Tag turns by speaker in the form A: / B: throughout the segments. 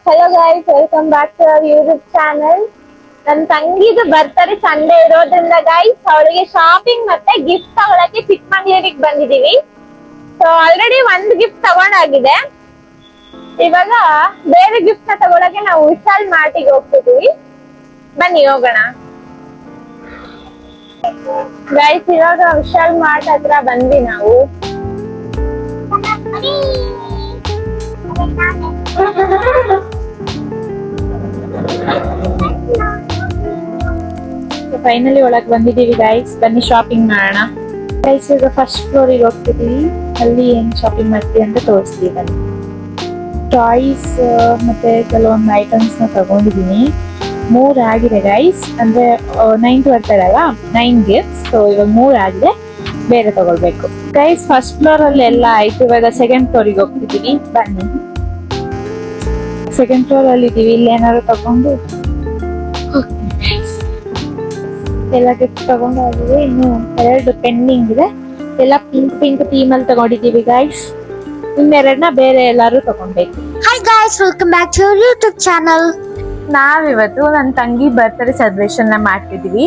A: Hello guys, welcome back to our YouTube channel. ನನ್ನ ತಂಗಿದು birthday Sunday ಇರೋದ್ರಿಂದ guys ಅವಳಿಗೆ ಶಾಪಿಂಗ್ ಮತ್ತೆ ಗಿಫ್ಟ್ ತಗೊಳಕ್ಕೆ ಚಿಕ್ಕಮಂಗ್ಳೂರಿಗೆ ಬಂದಿದೀವಿ. ಸೊ ಆಲ್ರೆಡಿ ಒಂದು ಗಿಫ್ಟ್ ತಗೊಂಡಾಗಿದೆ. ಇವಾಗ ಬೇರೆ ಗಿಫ್ಟ್ ನ ತಗೊಳಕ್ಕೆ ನಾವು ವಿಶಾಲ್ ಮಾರ್ಟಿಗೆ ಹೋಗ್ತಿದೀವಿ. ಬನ್ನಿ ಹೋಗೋಣ ಗೈಸ್. ಇವಾಗ ವಿಶಾಲ್ ಮಾರ್ಟ್ ಹತ್ರ ಬಂದ್ವಿ ನಾವು. ಫೈನಲಿ ಒಳಗ್ ಬಂದಿದೀವಿ ಗೈಸ್. ಬನ್ನಿ ಶಾಪಿಂಗ್ ಮಾಡೋಣ ಗೈಸ್. ಈಗ ಫಸ್ಟ್ ಫ್ಲೋರಿಗೆ ಹೋಗ್ತಿದೀವಿ. ಅಲ್ಲಿ ಏನ್ ಶಾಪಿಂಗ್ ಮಾಡ್ತೀವಿ ಅಂತ ತೋರಿಸ್ತೀವಿ. ಬನ್ನಿ. ಟಾಯ್ಸ್ ಮತ್ತೆ ಕೆಲವೊಂದು ಐಟಮ್ಸ್ ನ ತಗೊಂಡಿದೀನಿ. 3 ಆಗಿದೆ ಗೈಸ್. ಅಂದ್ರೆ 9th ಬರ್ತಾರಲ್ಲ 9 ಗಿಫ್ಟ್ಸ್. ಸೊ ಇವಾಗ 3 ಆಗಿದೆ, ಬೇರೆ ತಗೊಳ್ಬೇಕು ಗೈಸ್. ಫಸ್ಟ್ ಫ್ಲೋರ್ ಅಲ್ಲಿ ಎಲ್ಲ ಆಯ್ತು. ಇವಾಗ ಸೆಕೆಂಡ್ ಫ್ಲೋರಿಗೆ ಹೋಗ್ತಿದೀವಿ. ಬನ್ನಿ. ಸೆಕೆಂಡ್ ಫ್ಲೋರ್ ಅಲ್ಲಿ ಇದೀವಿ. ಇಲ್ಲಿ ಏನಾದ್ರು ತಗೊಂಡು ಎಲ್ಲ ಗಿಫ್ಟ್ ತಗೊಂಡು ಹೋಗಿದ್ವಿ. ಇನ್ನು 2 ಪೆಂಡಿಂಗ್ ಇದೆ. ಎಲ್ಲ ಪಿಂಕ್ ಥೀಮ್ ಅಲ್ಲಿ ತಗೊಂಡಿದೀವಿ ಗೈಸ್. ಇನ್ನೆರಡನ್ನ ಬೇರೆ ಎಲ್ಲಾರು ತಗೊಂಡ್ಬೇಕು.
B: Hi guys, welcome back to our YouTube channel.
A: ನಾವಿವತ್ತು ನನ್ನ ತಂಗಿ ಬರ್ತ್ಡೇ ಸೆಲೆಬ್ರೇಷನ್ ಮಾಡ್ತಿದೀವಿ.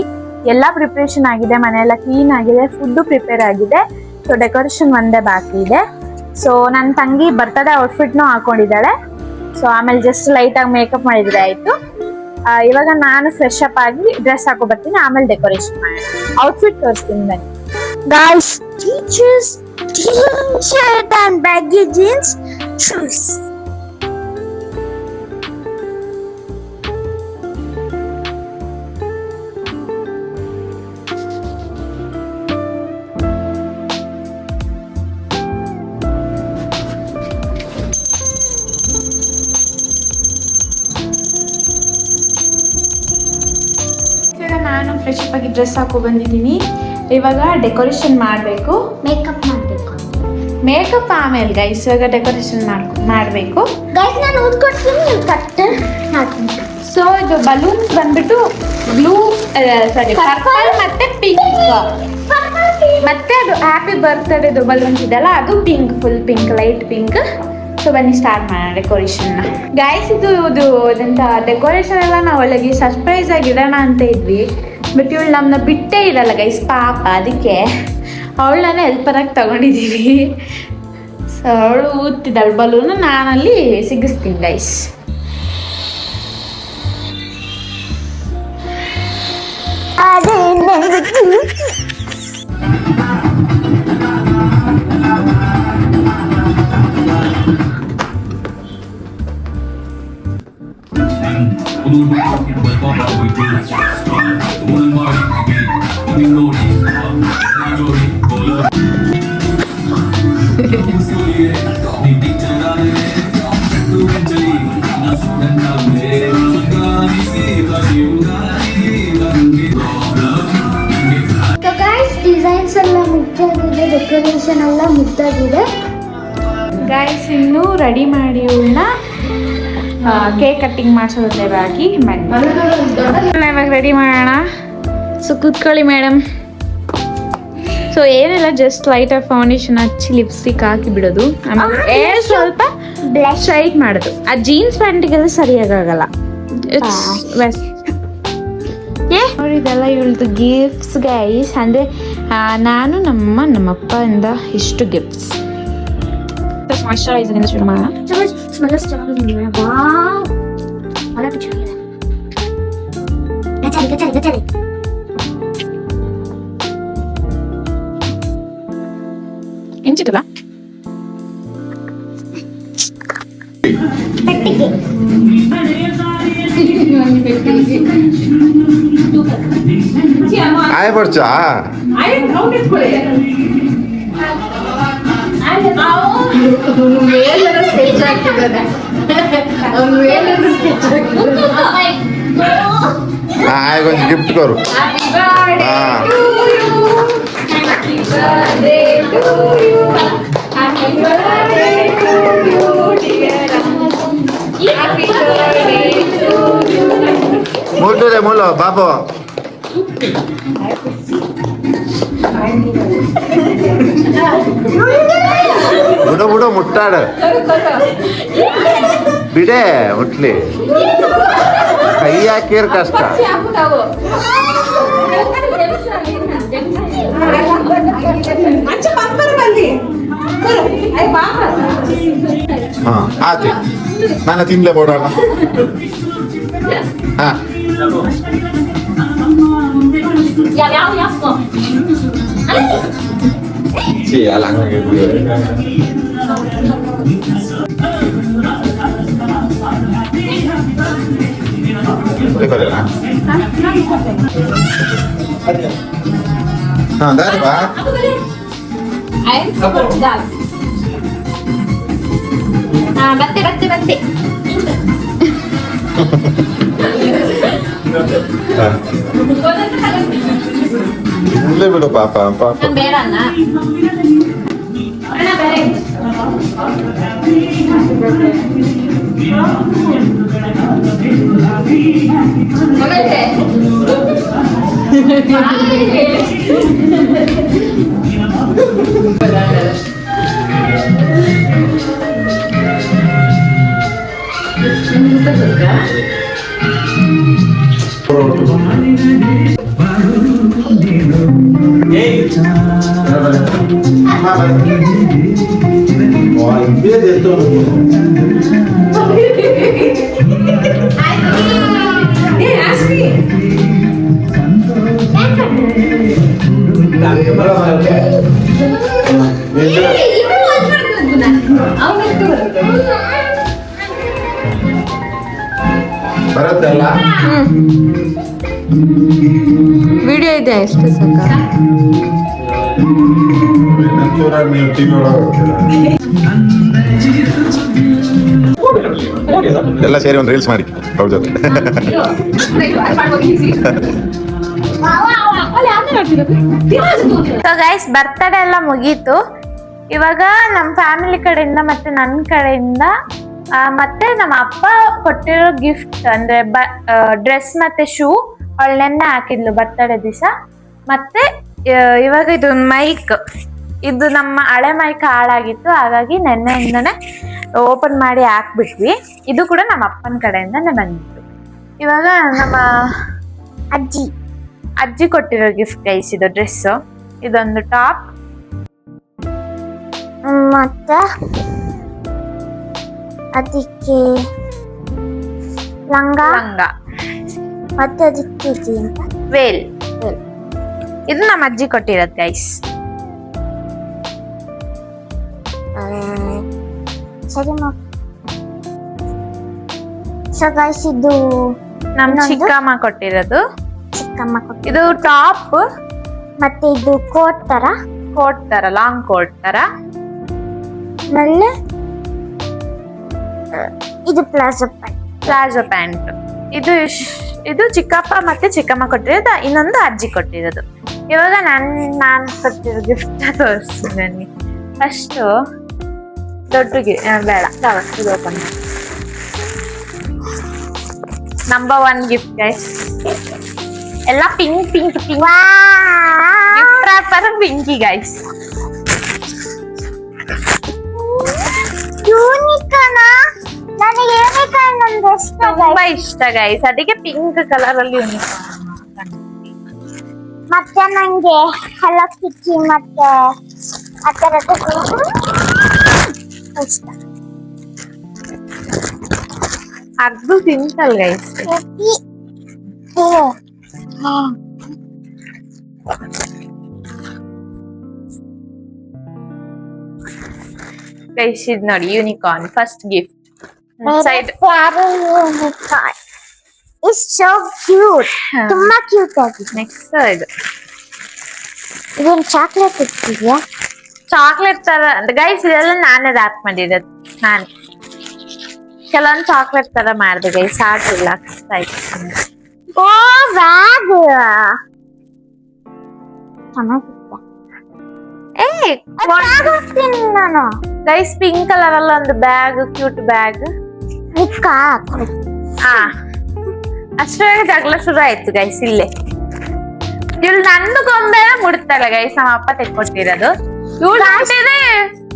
A: ಎಲ್ಲ ಪ್ರಿಪರೇಷನ್ ಆಗಿದೆ, ಮನೆಯೆಲ್ಲ ಕ್ಲೀನ್ ಆಗಿದೆ, ಫುಡ್ ಪ್ರಿಪೇರ್ ಆಗಿದೆ. ಸೊ ಡೆಕೋರೇಷನ್ ಒಂದೇ ಬಾಕಿ ಇದೆ. ಸೊ ನನ್ನ ತಂಗಿ ಬರ್ತ್ಡೇ ಔಟ್ಫಿಟ್ ನು ಹಾಕೊಂಡಿದ್ದಾಳೆ. ಸೊ ಆಮೇಲೆ ಜಸ್ಟ್ ಲೈಟ್ ಆಗಿ ಮೇಕಪ್ ಮಾಡಿದ್ರೆ ಆಯ್ತು. ಇವಾಗ ನಾನು ಫ್ರೆಶ್ ಅಪ್ ಆಗಿ ಡ್ರೆಸ್ ಹಾಕೋ ಬರ್ತೀನಿ, ಆಮೇಲೆ ಡೆಕೋರೇಷನ್ ಮಾಡೋಣ. ಔಟ್ಫಿಟ್ ತೋರಿಸ್ತೀನಿ ಬನ್ನಿ
B: Guys, teachers, t-shirt and baggy jeans, shoes.
A: ನಾನು ಫ್ರೆಶ್ ಅಪ್ ಆಗಿ ಡ್ರೆಸ್ ಹಾಕೋ ಬಂದಿದ್ದೀನಿ. ಇವಾಗ ಡೆಕೋರೇಷನ್ ಮಾಡಬೇಕು.
B: Makeup ಮಾಡಬೇಕು.
A: ಮೇಕಪ್ ಆಮೇಲೆ ಗೈಸ್. ಇವಾಗ ಡೆಕೋರೇಷನ್ ಮಾಡಬೇಕು
B: Guys, ನಾನು ಓದ್ಕೊಡ್ತೀನಿ, ನೀವು ಕಟ್ ಹಾಕ್ತೀನಿ.
A: ಸೊ ಇದು ಬಲೂನ್ಸ್ ಬಂದ್ಬಿಟ್ಟು ಬ್ಲೂ ಸಾರಿ ಪರ್ಪಲ್ ಮತ್ತೆ ಪಿಂಕ್, ಮತ್ತೆ ಅದು ಹ್ಯಾಪಿ ಬರ್ತ್ಡೇದು ಬಲೂನ್ಸ್ ಇದೆಲ್ಲ ಅದು pink, full pink, light pink. So ಬನ್ನಿ ಸ್ಟಾರ್ಟ್ ಮಾಡೋಣ ಡೆಕೋರೇಷನ್ ಗೈಸ್. ಇದು ಇದಂತ ಡೆಕೋರೇಷನ್ ಎಲ್ಲ ನಾವು ಒಳಗೆ ಸರ್ಪ್ರೈಸ್ ಆಗಿ ಇಡೋಣ ಅಂತ ಇದ್ವಿ. ಬಟ್ ಇವಳು ನಮ್ಮನ್ನ ಬಿಟ್ಟೇ ಇರಲ್ಲ ಗೈಸ್, ಪಾಪ. ಅದಕ್ಕೆ ಅವಳನ್ನೇ ಹೆಲ್ಪರಾಗಿ ತಗೊಂಡಿದ್ದೀವಿ. ಸೊ ಅವಳು ಊದ್ತಿದ್ದಾಳೆ ಬಲೂನು, ನಾನಲ್ಲಿ ಸಿಗಿಸ್ತೀನಿ ಗೈಸ್.
B: ಡಿಸೈನ್ಸ್ ಎಲ್ಲ ಮುಗ್ದಾಗಿದೆ, ಡೆಕೋರೇಷನ್ ಎಲ್ಲ ಮುಗ್ದಾಗಿದೆ
A: ಗೈಸ್. ಇನ್ನು ರೆಡಿ ಮಾಡಿ ಇವಳನ್ನ ಕೇಕ್ ಕಟ್ಟಿಂಗ್ ಮಾಡಿಸೋದೇ ಬಾಕಿ. ಇವಾಗ ರೆಡಿ ಮಾಡೋಣ. ಸೊ ಕೂತ್ಕೊಳ್ಳಿ ಮೇಡಮ್. ಸೊ ಏನೆಲ್ಲ ಜಸ್ಟ್ ಲೈಟ್ ಆಫ್ ಫೌಂಡೇಶನ್ ಹಚ್ಚಿ ಲಿಪ್ಸ್ಟಿಕ್ ಹಾಕಿ ಬಿಡೋದು, ಆಮೇಲೆ ಸ್ವಲ್ಪ ಸ್ಟ್ರೈಟ್ ಮಾಡೋದು. ಆ ಜೀನ್ಸ್ ಪ್ಯಾಂಟಿಗೆಲ್ಲ ಸರಿಯಾಗಲ್ಲ. It's best. ನೋಡಿ ಇದೆಲ್ಲ ಇವಳದು ಗಿಫ್ಟ್ಸ್ ಗೈಸ್. ಅಂದ್ರೆ ನಾನು ನಮ್ಮಪ್ಪ ಇಂದ ಇಷ್ಟು ಗಿಫ್ಟ್ಸ್. ಮಾಯಿಶ್ಚರೈಸರ್ ಇಂದ ಶುರು ಮಾಡೋಣ.
B: ಸ್ಮೆಲ್ ಚೆನ್ನಾಗಿದೆ. ವಾವ್, ಅಲ್ಲ ಚೆನ್ನಾಗಿದೆ. ಗಚಲಿ
A: ಎಂಚಿತಲ್ಲ
B: ಪೆಟ್ಟಿಗೆ.
C: ಆಯ್ ಬರ್ಚಾ ಆಯ್ಗೊಂದು ಗಿಫ್ಟ್ ಕೊರು. ಮುಟ್ಟುರೆ ಮುಳ್ಳು ಬಾಬು. ಬಿಡು ಬಿಡು ಮುಟ್ಟಾಡು ಬಿಡೆ ಮುಟ್ಲಿ ಕೈ ಹಾಕಿರ್ ಕಷ್ಟ. ಹಾ ಆಯ್ತು ನಾನು ತಿನ್ಲೇ ಬೋಡೋಣ. ಹಾ ಅಲ್ಲ ಹಂಗೆ ಹಾ ದಾರಿ ಬಾ.
B: ಬತ್ತೆ ಬತ್ತೆ ಬತ್ತೆ
C: ಇಲ್ಲೇ ಬಿಡು ಪಾಪ ಪಾಪ.
B: ಬೇಡ ಅಣ್ಣ
C: ಬರುತ್ತಲ್ಲ
A: ವಿಡಿಯೋ ಇದೆ ಅಷ್ಟೇ ಸಾಕ.
C: ನೀವು ಟಿವಿ ಎಲ್ಲ ಸೇರಿ ಒಂದು ರೀಲ್ಸ್ ಮಾಡಿ ಅವ್ರ ಜೊತೆ.
A: ಸೊ ಗೈಸ್ ಬರ್ತಡೇ ಎಲ್ಲ ಮುಗೀತು. ಇವಾಗ ನಮ್ಮ ಫ್ಯಾಮಿಲಿ ಕಡೆಯಿಂದ ಮತ್ತೆ ನನ್ನ ಕಡೆಯಿಂದ ಮತ್ತೆ ನಮ್ಮ ಅಪ್ಪ ಕೊಟ್ಟಿರೋ ಗಿಫ್ಟ್ ಅಂದ್ರೆ ಡ್ರೆಸ್ ಮತ್ತೆ ಶೂ ಅವಳು ನೆನ್ನೆ ಹಾಕಿದ್ಲು ಬರ್ತಡೇ ದಿವಸ. ಮತ್ತೆ ಇವಾಗ ಇದು ಮೈಕ್, ಇದು ನಮ್ಮ ಹಳೆ ಮೈಕ್ ಹಾಳಾಗಿತ್ತು, ಹಾಗಾಗಿ ನೆನ್ನೆಯಿಂದನೇ ಓಪನ್ ಮಾಡಿ ಹಾಕ್ಬಿಟ್ವಿ. ಇದು ಕೂಡ ನಮ್ಮ ಅಪ್ಪನ ಕಡೆಯಿಂದನೇ ಬಂದಿತ್ತು. ಇವಾಗ ನಮ್ಮ ಅಜ್ಜಿ ಕೊಟ್ಟಿರೋ ಗಿಫ್ಟ್ ಗೈಸ್ ಇದು ಡ್ರೆಸ್ಸು. ಇದೊಂದು ಟಾಪ್
B: ಮತ್ತೆ ಅದಕ್ಕೆ ಲಂಗ ಮತ್ತೆ ಅದಕ್ಕೆ
A: ವೇಲ್. ಇದು ನಮ್ಮ ಅಜ್ಜಿ ಕೊಟ್ಟಿರೋದು ಗೈಸ್.
B: ಸರಿ ಸೊ ಗೈಸ್ ಇದು
A: ನಮ್ಮ ಚಿಕ್ಕಮ್ಮ ಕೊಟ್ಟಿರೋದು. ಇದು ಟಾಪ್
B: ಮತ್ತೆ ಇದು ಕೋಟ್ ತರ
A: ಲಾಂಗ್ ಕೋಟ್ ತರ.
B: ಇದು ಪ್ಲಾಜೋ
A: ಪ್ಯಾಂಟ್. ಇದು ಚಿಕ್ಕಪ್ಪ ಮತ್ತೆ ಚಿಕ್ಕಮ್ಮ ಕೊಟ್ಟಿರೋದು, ಇನ್ನೊಂದು ಅಜ್ಜಿ ಕೊಟ್ಟಿರೋದು. ಇವಾಗ ನಾನು ಕೊಟ್ಟಿರೋ ಗಿಫ್ಟ್ ತೋರಿಸ್ತೀನಿ. ಫಸ್ಟು ದೊಡ್ಡ ಬೇಡ ಇದು ಓಪನ್ ಮಾಡಿ. Number 1 gift guys. ಎಲ್ಲ ಪಿಂಕ್ ಗಿಫ್ಟ್ ರ್ಯಾಪರ್ ಪಿಂಕಿ ಗೈಸ್. ತುಂಬಾ ಇಷ್ಟ ಗೈಸ್, ಅದಕ್ಕೆ ಪಿಂಕ್ ಕಲರ್ ಅಲ್ಲಿ
B: ಮತ್ತೆ ನಂಗೆ ಹಲೋ ಕಿಚ್ಚಿ ಮತ್ತೆ ಇಷ್ಟ.
A: ಅರ್ಧ ಸಿಂಪಲ್ ಗೈಸ್. ಗೈಸ್ ಇದು ನೋಡಿ unicorn first gift. Side
B: it's so cute, ತುಂಬಾ ಕ್ಯೂಟ್ ಆಗಿದೆ.
A: ನೆಕ್ಸ್ಟ್
B: ಇದೊಂದು ಚಾಕ್ಲೇಟ್ ಇಟ್ಟಿದ್ಯಾ?
A: ಚಾಕ್ಲೇಟ್ ತರ ಗೈಸ್. ಇದೆಲ್ಲ ನಾನೇ ರ್ಯಾಪ್ ಮಾಡಿರೋದು. ನಾನು ಕೆಲವೊಂದು ಚಾಕ್ಲೇಟ್ ತರ ಮಾಡಿದೆ ಗೈಸ್, ಆಗಿಲ್ಲ ಕಷ್ಟ ಆಯ್ತು.
B: ಓ ಬ್ಯಾಗ್ ಚೆನ್ನಾಗಿತ್ತು. ನಾನು
A: ಗೈಸ್ ಪಿಂಕ್ ಕಲರ್ ಅಲ್ಲ ಒಂದು ಬ್ಯಾಗ್, ಕ್ಯೂಟ್ ಬ್ಯಾಗ್.
B: ಹಾ
A: ಅಷ್ಟೇ ಜಗಳ ಶುರು ಆಯ್ತು ಗೈಸ್ ಇಲ್ಲೇ. ಇಲ್ಲಿ ನಂದು ಗೊಂಬೆ ಮುಡುತ್ತಲ್ಲ ಗೈಸ್, ನಮ್ಮ ಅಪ್ಪ ತೆಕ್ಕೊಟ್ಟಿರೋದು. ಇವಳು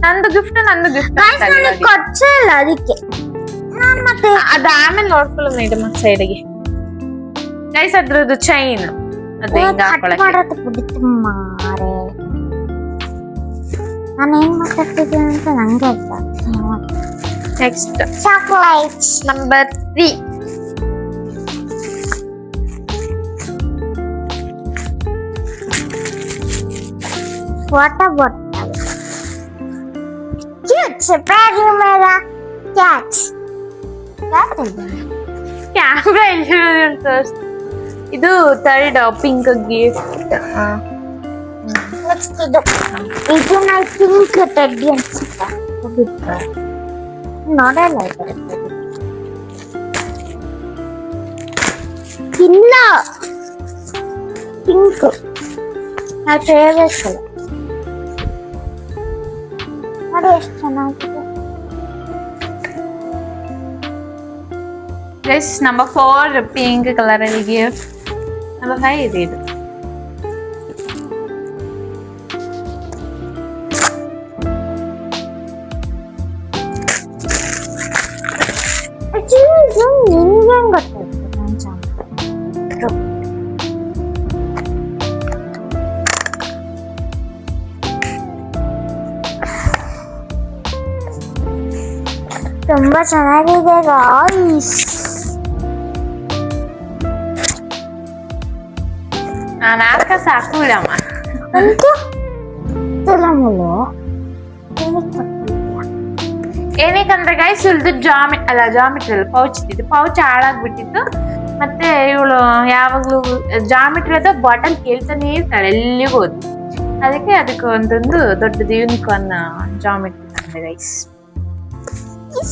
A: ನಂದು ಗಿಫ್ಟ್
B: ನನಗೆ ಕೊಡ್ಸೇ ಇಲ್ಲ ಅದಕ್ಕೆ ನಾನ್ ಮತ್ತೆ
A: ಅದು ಆಮೇಲೆ ನೋಡ್ಕೊಳ್ಳೋದು ಮೇಡಮ್ ಸೈಡ್ಗೆ ಗೈಸ್. ಅದ್ರದ್ದು ಚೈನ್ ಅದು ಹಿಂಗ
B: ಕಟ್ ಮಾಡೋದು ಬಿಡ್ತು ಮಾರೆ. ನಾನು ಏನ್ ಮಾತಾಡ್ತಿದ್ದೀನಿ ಅಂತ ನಂಗೆ ಅರ್ಥ ಆಗ್ತಿಲ್ಲ.
A: Next
B: chocolates
A: number 3.
B: Water bottle cute surprise मेरा कैच
A: ಕ್ಯಾಮ್ರಾ ಎಲ್ಲಿರೋದು ಇದು ಥರ್ಡ್ ಪಿಂಕ್ ಗಿಫ್ಟ್.
B: ನೆಕ್ಸ್ಟ್ ಇದು ನಾ ಪಿಂಕ್ ಟೆಡ್ಡಿ ಅನ್ಸುತ್ತೆ ನೋಡಲ್ಲ ಇಲ್ಲ ಪಿಂಕ್ ನನ್ನ ಫೇವರೇಟ್ ಕಲರ್. ನೋಡಿ ಎಷ್ಟು ಚೆನ್ನಾಗಿದೆ.
A: ಗೈಸ್ ನಂಬರ್ 4 ಪಿಂಕ್ ಕಲರ್ ಅಲ್ಲಿ ಗಿಫ್ಟ್. ನಂಬರ್ 5 ಇದು.
B: ನಿಂಗೆ ಗೊತ್ತಾಯ್ತು ತುಂಬಾ ಚೆನ್ನಾಗಿದೆ ಗಾಯ್ಸ್.
A: ನಾನು ಆಕ ಸಾಕು ಬಿಡಮ್ಮ.
B: ಅಂತ ತುಲಮುಲು
A: ಏನಕ್ಕಂದ್ರೆ ಗೈಸ್ ಇಲ್ದು ಜಾಮಿಟ್ರಿ ಪೌಚ್ ಇದ್ದಿದ್ದು. ಪೌಚ್ ಹಾಳಾಗ್ಬಿಟ್ಟಿತ್ತು. ಮತ್ತೆ ಇವಳು ಯಾವಾಗ್ಲೂ ಜಾಮಿಟ್ರಿ ಅದ ಬಾಟಲ್ ಕೇಳ್ತಾನೆ ಇರ್ತಾಳೆ ಎಲ್ಲಿಗೂ ಹೋದ್. ಅದಕ್ಕೆ ಒಂದೊಂದು ದೊಡ್ಡದು ಯೂನಿಕಾರ್ನ್ ಜಾಮಿಟ್ರಿ ತಂದೆ ಗೈಸ್.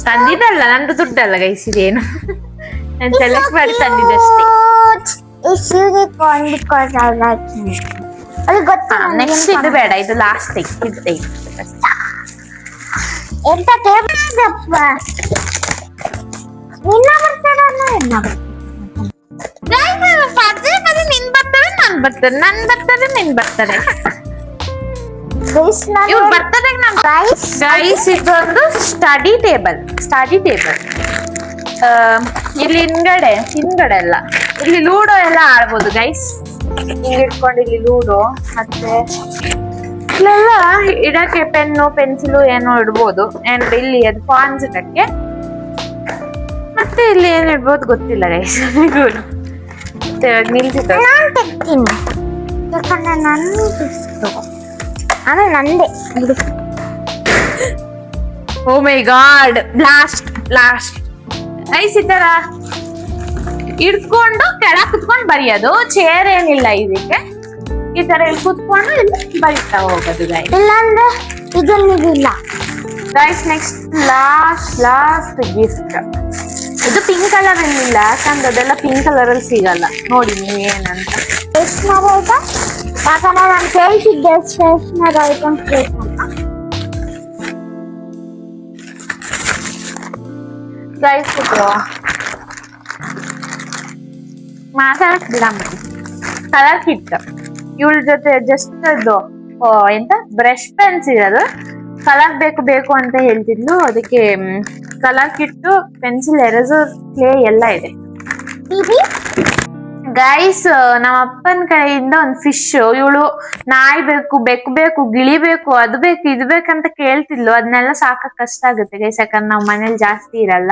A: ತಂದಿದ್ದಲ್ಲ, ನಂದು ದುಡ್ಡಲ್ಲ ಗೈಸ್ ಇದೇನು. ನಾನು ಸೆಲೆಕ್ಟ್ ಮಾಡಿ ತಂದಿದ್ದಷ್ಟೇ.
B: It's unicorn because I like him. ಅದು ಗೊತ್ತಾ?
A: ನೆಕ್ಸ್ಟ್ ಇದು ಬೇಡ, ಇದು ಲಾಸ್ಟ್ ಇದು
B: ಎಂತ ಟೇಬಲ್ದಪ್ಪ ನಿನ್ನ ಬರ್ತಾರ
A: ನಿನ್ ಬರ್ತಾರೆ ನಾನ್ ಬರ್ತೇನೆ, ನನ್ ಬರ್ತಾರೆ ನಿನ್ ಬರ್ತಾರೆ. ಇವ್ರು ಬರ್ತದೆ ನಮ್ ಗೈಸ್. ಇದೊಂದು ಸ್ಟಡಿ ಟೇಬಲ್. ಇಲ್ಲಿ ಹಿಂದ್ಗಡೆ ಎಲ್ಲ ಇಲ್ಲಿ ಲೂಡೋ ಎಲ್ಲ ಆಡ್ಬೋದು ಗೈಸ್. ಹಿಂಗ್ ಇಟ್ಕೊಂಡು ಇಲ್ಲಿ ಲೂಡೋ ಮತ್ತೆ ಇಲ್ಲೆಲ್ಲ ಇಡಕ್ಕೆ ಪೆನ್ನು ಪೆನ್ಸಿಲು ಏನೋ ಇಡ್ಬೋದು. ಅಂಡ್ ಇಲ್ಲಿ ಅದು ಫಾನ್ಸ್ ಇಡಕ್ಕೆ. ಮತ್ತೆ ಇಲ್ಲಿ ಏನ್ ಇಡ್ಬೋದು ಗೊತ್ತಿಲ್ಲ ಗೈಸ್. ನಿಲ್ಸಿತ್ತು
B: ನಾನು ತೆಗ್ತೀನಿ ಯಾಕಂದ್ರೆ ನನ್ನ ಆಮೇಲೆ ನಂದೇ.
A: ಓ ಮೈ ಗಾಡ್, ಬ್ಲಾಸ್ಟ್ ಗೈಸ್. ಈ ತರ ಇಡ್ಕೊಂಡು ಕೆಳಗೆ ಕುತ್ಕೊಂಡು ಬರೆಯೋದು. ಚೇರ್ ಏನಿಲ್ಲ ಇದಕ್ಕೆ. ಈ ತರ ಇಲ್ಲಿ ಕುತ್ಕೊಂಡು ಇಲ್ಲಿ ಬರೀತಾ ಹೋಗೋದು ಗೈಸ್.
B: ಇಲ್ಲಾಂದ್ರೆ ಇದನ್ನಿದಿಲ್ಲ
A: ಗೈಸ್. Next last gift. ಇದು ಪಿಂಕ್ ಕಲರ್ ಅಲ್ಲಿ ಇಲ್ಲ, ಯಾಕಂದ್ರೆ ಅದೆಲ್ಲ ಪಿಂಕ್ ಕಲರ್ ಅಲ್ಲಿ ಸಿಗಲ್ಲ. ನೋಡಿ ನೀವೇನಂತ.
B: ಸ್ಟೇಷನರಿ ಐಟಮ್ ಯಾಕಂದ್ರೆ ನಾನು ಕೇಳ್ತಿದ್ದೆ ಸ್ಟೇಷನರಿ ಐಟಮ್ಸ್ ಬೇಕಂತ.
A: ಗೈಸ್ ಇದು ಮಾತಾಡಕ್ ಬಿಡಮ್ಮ. ಕಲರ್ ಕಿಟ್ ಇವಳ ಜೊತೆ ಜಸ್ಟ್ ಅದು ಎಂತ ಬ್ರಷ್ ಪೆನ್ಸ್ ಇರೋದು. ಕಲರ್ ಬೇಕು ಅಂತ ಹೇಳ್ತಿದ್ಲು. ಅದಕ್ಕೆ colour kit, pencil, eraser, clay ಎಲ್ಲ ಇದೆ ಗೈಸ್. ನಮ್ಮ ಅಪ್ಪನ ಕಡೆಯಿಂದ ಒಂದು ಫಿಶ್. ಇವಳು ನಾಯಿ ಬೇಕು, ಬೆಕ್ಕು ಬೇಕು, ಗಿಳಿ ಬೇಕು, ಅದು ಬೇಕು ಇದು ಬೇಕಂತ ಕೇಳ್ತಿದ್ಲು. ಅದನ್ನೆಲ್ಲ ಸಾಕಕ್ ಕಷ್ಟ ಆಗುತ್ತೆ ಗೈಸ್, ಯಾಕಂದ್ರೆ ನಾವ್ ಮನೇಲಿ ಜಾಸ್ತಿ ಇರಲ್ಲ.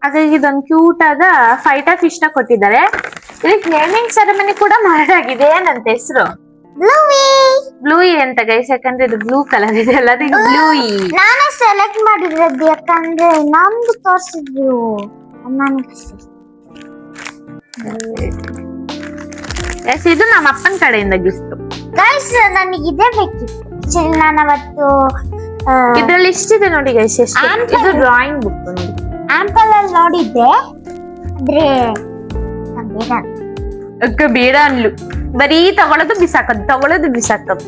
A: ಹಾಗಾಗಿ ಇದೊಂದು ಕ್ಯೂಟ್ ಆದ ಫೈಟಾ ಫಿಶ್ ನ ಕೊಟ್ಟಿದ್ದಾರೆ. ಇದಕ್ಕೆ ನೇಮಿಂಗ್ ಸೆರೆಮನಿ ಕೂಡ ಮಾಡಾಗಿದೆ. ಏನಂತ ಹೆಸರು? ಬ್ಲೂಯಿ ಅಂತ ಗೈಸ್, ಯಾಕಂದ್ರೆ ಇದು ಬ್ಲೂ ಕಲರ್ ಇದೆ ಅಲ್ಲ, ಅದಕ್ಕೆ ಬ್ಲೂಯಿ.
B: ನಾನೇ ಸೆಲೆಕ್ಟ್ ಮಾಡಿರೋದು ಯಾಕಂದ್ರೆ ನಮ್ದು ತೋರಿಸಿದ್ರು.
A: ಇದು ನಮ್ಮ ಅಪ್ಪನ ಕಡೆಯಿಂದ ಗಿಫ್ಟ್
B: ಗೈಸ್. ನನಗೆ ಇದೇ ಬೇಕಿತ್ತು. ನಾನು ಅವತ್ತು
A: ಇದ್ರಲ್ಲಿ ಇಷ್ಟಿದೆ ನೋಡಿ ಗೈಸ್. ಎಷ್ಟು ಇದು ಡ್ರಾಯಿಂಗ್ ಬುಕ್ ನೋಡಿ.
B: ಆಂಪಲ್ ಅಲ್ಲಿ ನೋಡಿದ್ದೆ ಆದ್ರೆ
A: ಬೇಡ ಅನ್ಲು. ಬರೀ ತಗೊಳ್ಳೋದು ಬಿಸಾಕೋದು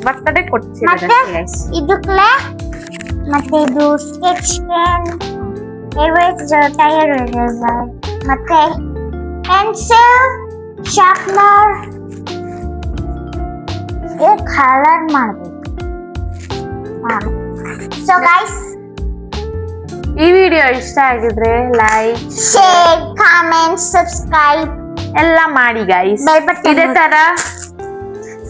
A: ಬರ್ತಡೆ ಕೊಡ್ಸಿದ್ದಾರೆ.
B: ಇದು ಕ್ಲೇ ಮತ್ತೆ ಇದು ಸ್ಕೆಚ್ ಪೆನ್, ಟೈರ್ ಎರೇಸರ್, ಮತ್ತೆ ಪೆನ್ಸಿಲ್, ಶಾರ್ಪ್ನರ್, ಇದಕ್ಕೆ ಕಲರ್ ಮಾಡಬೇಕು. ಸೊ ಗೈಸ್,
A: ಈ ವಿಡಿಯೋ ಇಷ್ಟ ಆಗಿದ್ರೆ ಲೈಕ್,
B: ಶೇರ್, ಕಾಮೆಂಟ್, ಸಬ್ಸ್ಕ್ರೈಬ್
A: ಎಲ್ಲ ಮಾಡಿ ಗೈಸ್.
B: Bell button
A: ಇದೇ ತರ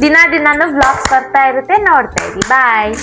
A: ದಿನಾನು ವ್ಲಾಗ್ಸ್ ಬರ್ತಾ ಇರುತ್ತೆ, ನೋಡ್ತಾ ಇರಿ. ಬಾಯ್.